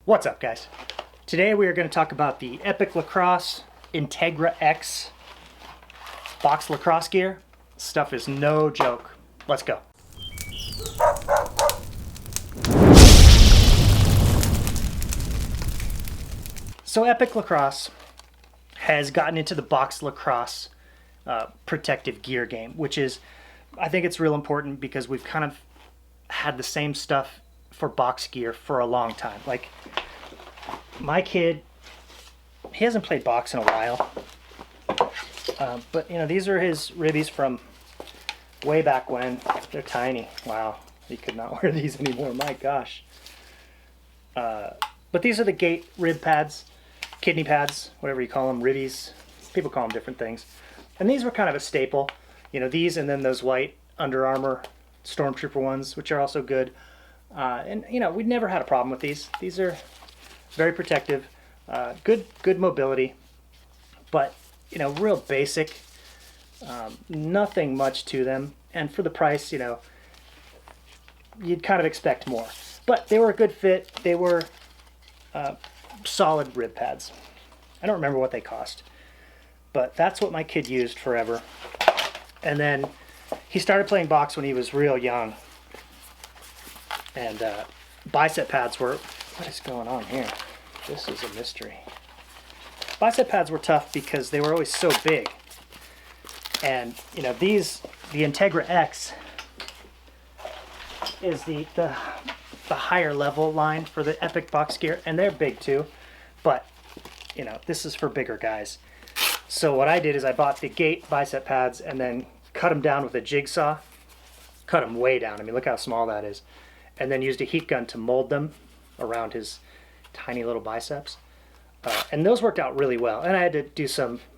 What's up, guys? Today we are going to talk about the Epoch Lacrosse Integra X box lacrosse gear. Stuff is no joke. Let's go. So Epoch Lacrosse has gotten into the box lacrosse protective gear game, which is, I think it's real important because we've kind of had the same stuff for box gear for a long time. Like, my kid, he hasn't played box in a while, but you know, these are his ribbies from way back when. They're tiny. Wow, he could not wear these anymore, my gosh. But these are the gate rib pads, kidney pads, whatever you call them, ribbies. People call them different things. And these were kind of a staple. You know, these and then those white Under Armour Stormtrooper ones, which are also good. And you know, we never had a problem with these. These are very protective, good mobility, but you know, real basic. Nothing much to them, and for the price, you know, you'd kind of expect more. But they were a good fit. They were solid rib pads. I don't remember what they cost, but that's what my kid used forever. And then he started playing box when he was real young. And bicep pads were, what is going on here? This is a mystery. Bicep pads were tough because they were always so big. And you know, these, the Integra X is the higher level line for the Epoch box gear, and they're big too. But you know, this is for bigger guys. So what I did is I bought the gate bicep pads and then cut them down with a jigsaw. Cut them way down. I mean, look how small that is. And then used a heat gun to mold them around his tiny little biceps. And those worked out really well. And I had to do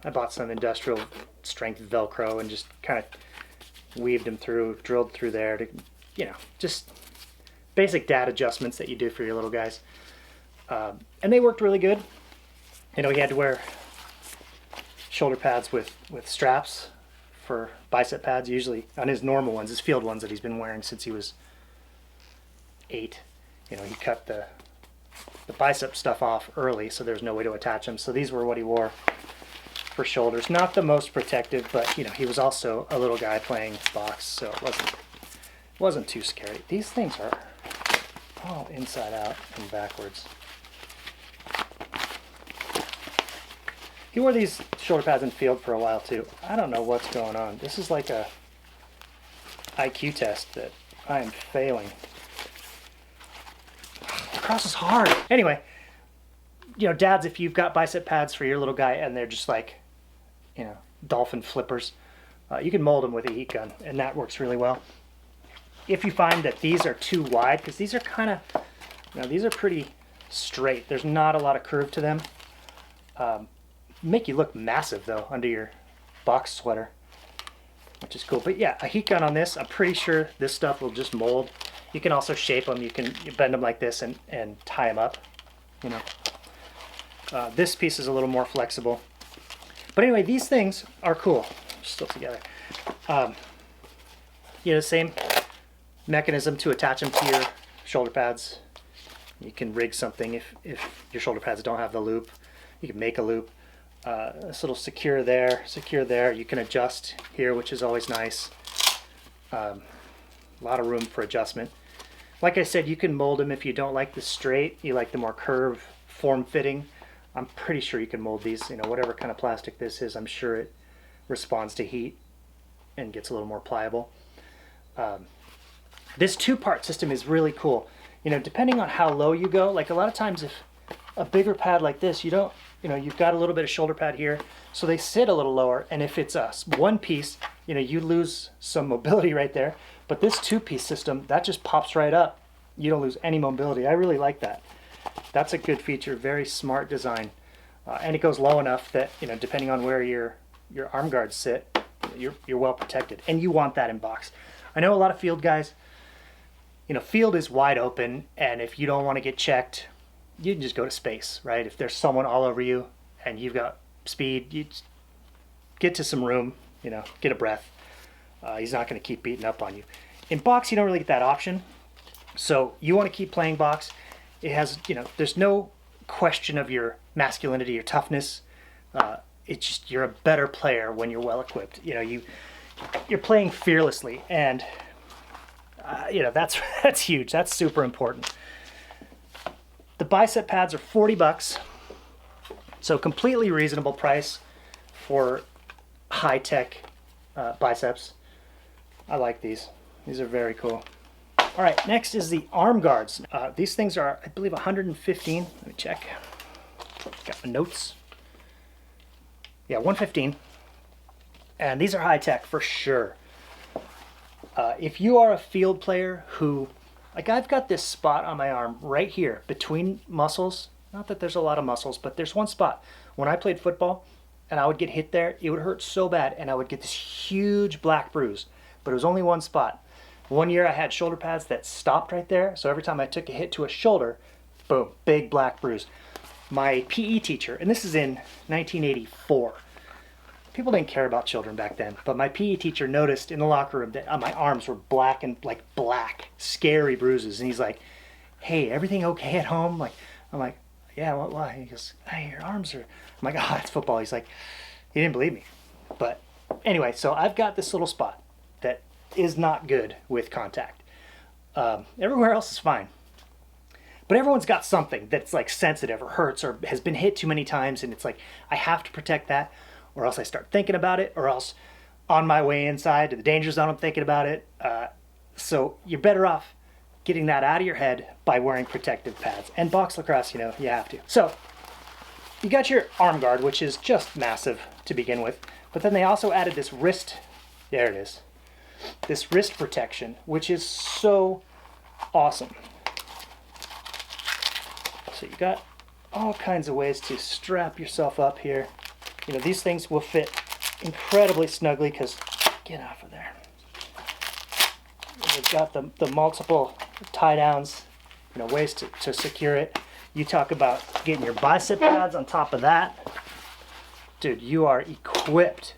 I bought some industrial strength Velcro and just kind of weaved them through, drilled through there to, you know, just basic dad adjustments that you do for your little guys. And they worked really good. You know, he had to wear shoulder pads with straps for bicep pads, usually on his normal ones, his field ones that he's been wearing since he was 8. You know, he cut the bicep stuff off early, so there's no way to attach them. So these were what he wore for shoulders. Not the most protective, but you know, he was also a little guy playing box, so it wasn't too scary. These things are all inside out and backwards. He wore these shoulder pads in field for a while too. I don't know what's going on. This is like a IQ test that I am failing. Lacrosse is hard. Anyway, you know, dads, if you've got bicep pads for your little guy and they're just like, you know, dolphin flippers, you can mold them with a heat gun, and that works really well. If you find that these are too wide, because these are kind of, you know, these are pretty straight. There's not a lot of curve to them. Make you look massive though under your box sweater, which is cool. But yeah, a heat gun on this, I'm pretty sure this stuff will just mold. You can also shape them. You can bend them like this and tie them up, you know. This piece is a little more flexible. But anyway, these things are cool. Still together. You know, same mechanism to attach them to your shoulder pads. You can rig something if your shoulder pads don't have the loop. You can make a loop. This little secure there. You can adjust here, which is always nice. A lot of room for adjustment. Like I said, you can mold them if you don't like the straight, you like the more curved form fitting. I'm pretty sure you can mold these, you know, whatever kind of plastic this is, I'm sure it responds to heat and gets a little more pliable. This two-part system is really cool. You know, depending on how low you go, like a lot of times if a bigger pad like this, you know, you've got a little bit of shoulder pad here, so they sit a little lower, and if it's one piece, you know, you lose some mobility right there. But this two-piece system, that just pops right up. You don't lose any mobility. I really like that. That's a good feature, very smart design. And it goes low enough that, you know, depending on where your arm guards sit, you're well protected. And you want that in box. I know a lot of field guys, you know, field is wide open, and if you don't want to get checked, you can just go to space, right? If there's someone all over you and you've got speed, you just get to some room, you know, get a breath. He's not going to keep beating up on you. In box, you don't really get that option. So you want to keep playing box. It has, you know, there's no question of your masculinity, your toughness. It's just, you're a better player when you're well equipped. You know, you're playing fearlessly, and you know, that's huge. That's super important. The bicep pads are $40, so completely reasonable price for high-tech biceps. I like these. These are very cool. All right, next is the arm guards. These things are, I believe, 115. Let me check. Got my notes. Yeah, 115. And these are high-tech for sure. If you are a field player who, like, I've got this spot on my arm right here between muscles. Not that there's a lot of muscles, but there's one spot. When I played football and I would get hit there, it would hurt so bad, and I would get this huge black bruise. But it was only one spot. One year I had shoulder pads that stopped right there, so every time I took a hit to a shoulder, boom, big black bruise. My PE teacher, and this is in 1984. People didn't care about children back then, but my PE teacher noticed in the locker room that my arms were black and like black, scary bruises. And he's like, "Hey, everything okay at home?" I'm like, "Yeah, why?" He goes, "Hey, your arms are..." I'm like, "Oh, it's football." He's like, he didn't believe me. But anyway, so I've got this little spot that is not good with contact. Everywhere else is fine. But everyone's got something that's like sensitive or hurts or has been hit too many times, and it's like, I have to protect that, or else I start thinking about it, or else on my way inside to the danger zone I'm thinking about it. So you're better off getting that out of your head by wearing protective pads. And box lacrosse, you know, you have to. So you got your arm guard, which is just massive to begin with, but then they also added this wrist, there it is, this wrist protection, which is so awesome. So you got all kinds of ways to strap yourself up here. You know, these things will fit incredibly snugly because, get off of there. They've got the multiple tie downs, you know, ways to secure it. You talk about getting your bicep pads on top of that. Dude, you are equipped.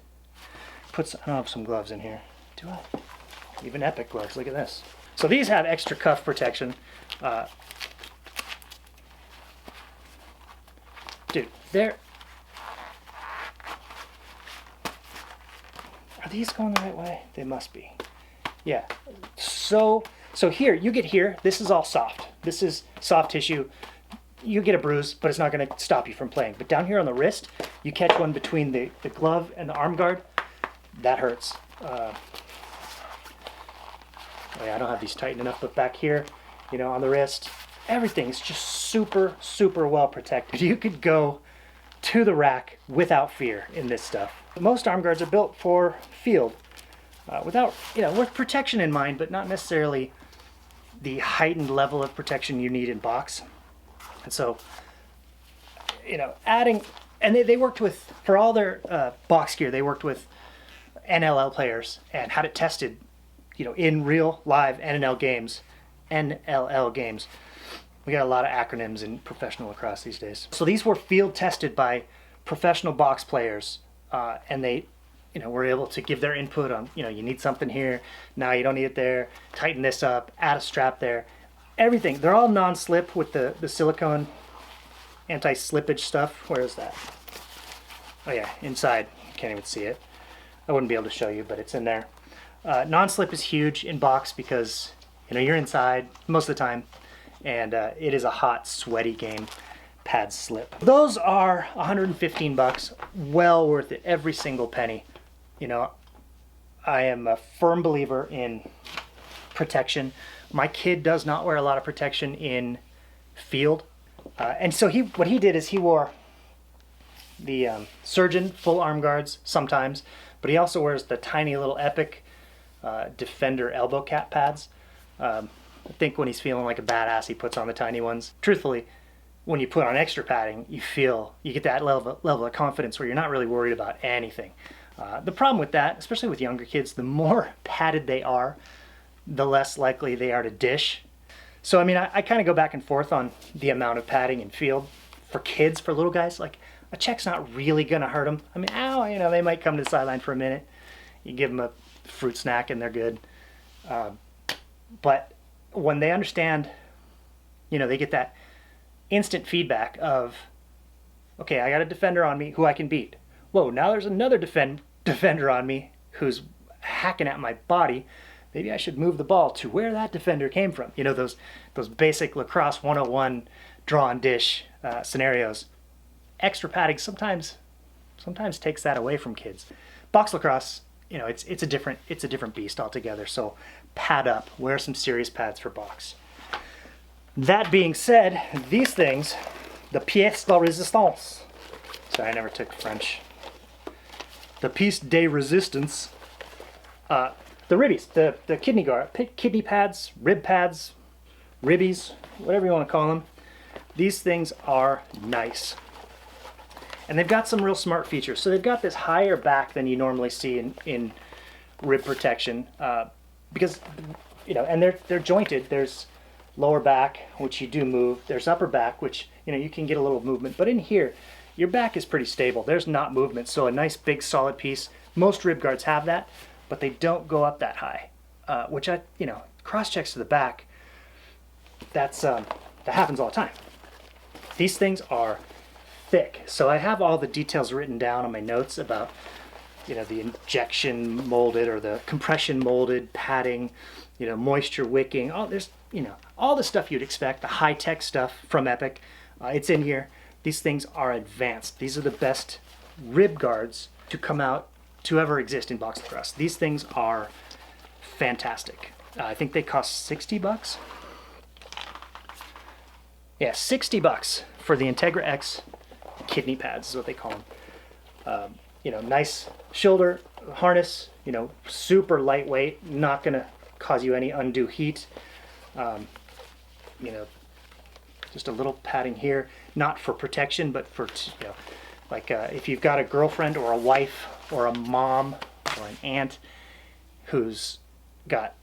I don't have some gloves in here. Do I? Even Epoch gloves, look at this. So these have extra cuff protection. Dude, are these going the right way? They must be. Yeah. So here, you get here, this is all soft. This is soft tissue. You get a bruise, but it's not going to stop you from playing. But down here on the wrist, you catch one between the glove and the arm guard. That hurts. Oh yeah, I don't have these tightened enough, but back here, you know, on the wrist, everything's just super, super well protected. You could go to the rack without fear in this stuff. Most arm guards are built for field, without, you know, with protection in mind, but not necessarily the heightened level of protection you need in box. And so, you know, adding, and they worked with, for all their box gear, they worked with NLL players and had it tested, you know, in real live NLL games. We got a lot of acronyms in professional lacrosse these days. So these were field tested by professional box players, and they, you know, were able to give their input on, you know, you need something here, now you don't need it there, tighten this up, add a strap there, everything. They're all non-slip with the silicone anti-slippage stuff. Where is that? Oh yeah, inside. You can't even see it. I wouldn't be able to show you, but it's in there. Non-slip is huge in box because, you know, you're inside most of the time, and it is a hot, sweaty game. Pads slip. Those are $115, well worth it, every single penny. You know, I am a firm believer in protection. My kid does not wear a lot of protection in field, and so what he did is he wore the Surgeon full arm guards sometimes, but he also wears the tiny little Epoch Defender elbow cap pads. I think when he's feeling like a badass, he puts on the tiny ones. Truthfully, when you put on extra padding, you get that level of confidence where you're not really worried about anything. The problem with that, especially with younger kids, the more padded they are, the less likely they are to dish. So I mean, I kind of go back and forth on the amount of padding in field. For kids, for little guys, like a check's not really gonna hurt them. I mean, ow, you know, they might come to the sideline for a minute. You give them a fruit snack and they're good. But when they understand, you know, they get that instant feedback of, okay, I got a defender on me who I can beat. Whoa, now there's another defender on me who's hacking at my body. Maybe I should move the ball to where that defender came from. You know, those basic lacrosse 101 draw and dish scenarios. Extra padding sometimes takes that away from kids. Box lacrosse, you know, it's a different beast altogether. So pad up, wear some serious pads for box. That being said, these things, the pièce de résistance. Sorry, I never took French. The pièce de résistance. The ribbies, the kidney guard, kidney pads, rib pads, ribbies, whatever you want to call them. These things are nice. And they've got some real smart features. So they've got this higher back than you normally see in rib protection, because, you know, and they're jointed. There's lower back, which you do move. There's upper back, which, you know, you can get a little movement. But in here, your back is pretty stable. There's not movement. So a nice big solid piece. Most rib guards have that, but they don't go up that high, which you know, cross checks to the back, that happens all the time. These things are thick. So I have all the details written down on my notes about, you know, the injection molded or the compression molded padding, you know, moisture wicking. There's, you know, all the stuff you'd expect, the high tech stuff from Epoch. It's in here. These things are advanced. These are the best rib guards to come out to ever exist in box lacrosse. These things are fantastic. I think they cost $60. Yeah, $60 for the Integra X kidney pads is what they call them. You know, nice shoulder harness, you know, super lightweight, not gonna cause you any undue heat. You know, just a little padding here, not for protection, but for, you know, like if you've got a girlfriend or a wife or a mom or an aunt who's got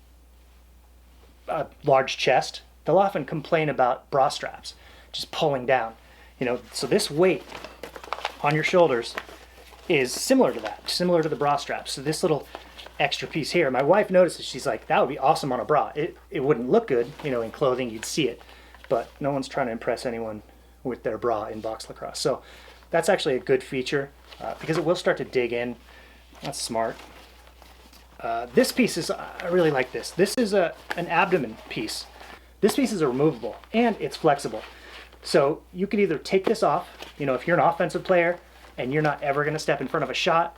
a large chest, they'll often complain about bra straps just pulling down. You know, so this weight on your shoulders is similar to that, similar to the bra straps. So this little extra piece here, my wife notices, she's like, that would be awesome on a bra. It wouldn't look good, you know, in clothing, you'd see it, but no one's trying to impress anyone with their bra in box lacrosse. So that's actually a good feature because it will start to dig in. That's smart. This piece is, I really like this. This is an abdomen piece. This piece is removable and it's flexible. So you could either take this off, you know, if you're an offensive player and you're not ever going to step in front of a shot,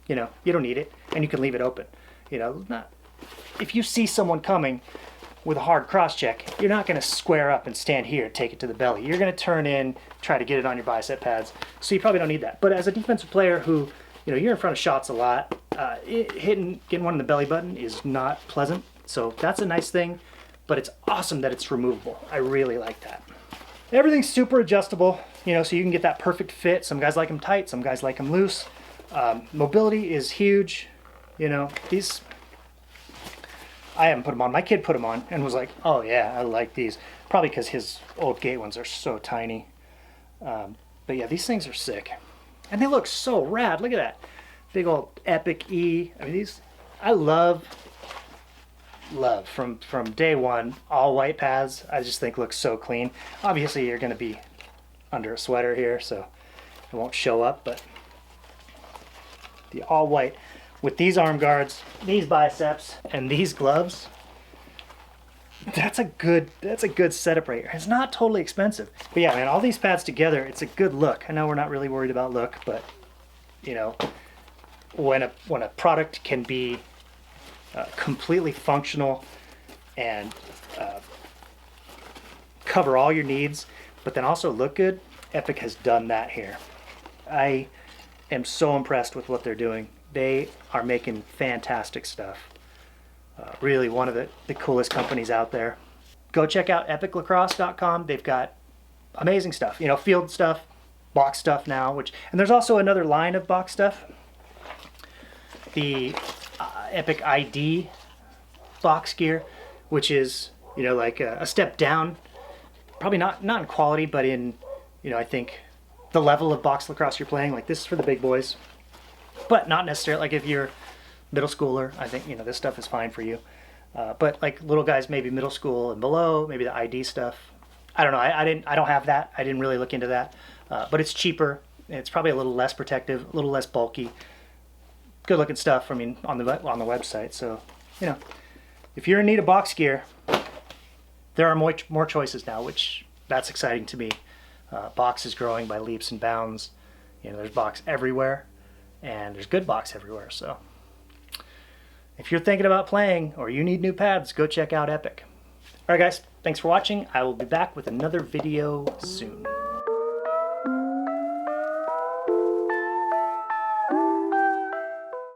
you know, you don't need it, and you can leave it open. You know, if you see someone coming with a hard cross check, you're not going to square up and stand here and take it to the belly. You're going to turn in, try to get it on your bicep pads. So you probably don't need that. But as a defensive player who, you know, you're in front of shots a lot, getting one in the belly button is not pleasant. So that's a nice thing, but it's awesome that it's removable. I really like that. Everything's super adjustable, you know, so you can get that perfect fit. Some guys like them tight, some guys like them loose. Mobility is huge. You know, these, I haven't put them on. My kid put them on and was like, oh yeah, I like these. Probably because his old gate ones are so tiny. But yeah, these things are sick. And they look so rad. Look at that. Big old Epoch E. I mean, these, I love from day one, all white pads. I just think looks so clean. Obviously you're going to be under a sweater here, so it won't show up, but the all white with these arm guards, these biceps, and these gloves, that's a good setup right here. It's not totally expensive, but yeah, man, all these pads together, it's a good look. I know we're not really worried about look, but you know, when a product can be completely functional and cover all your needs, but then also look good, Epoch has done that here. I am so impressed with what they're doing. They are making fantastic stuff. Really one of the coolest companies out there. Go check out epochlacrosse.com. They've got amazing stuff, you know, field stuff, box stuff now, and there's also another line of box stuff. The Epoch ID box gear, which is, you know, like a step down, probably not in quality, but in, you know, I think the level of box lacrosse you're playing. Like this is for the big boys, but not necessarily, like if you're middle schooler, I think, you know, this stuff is fine for you. But like little guys, maybe middle school and below, maybe the ID stuff, I don't know. I don't have that. I didn't really look into that, but it's cheaper. It's probably a little less protective, a little less bulky. Good looking stuff. I mean, on the website. So, you know, if you're in need of box gear, there are more choices now, which that's exciting to me. Box is growing by leaps and bounds. You know, there's box everywhere, and there's good box everywhere. So, if you're thinking about playing or you need new pads, go check out Epoch. All right, guys. Thanks for watching. I will be back with another video soon.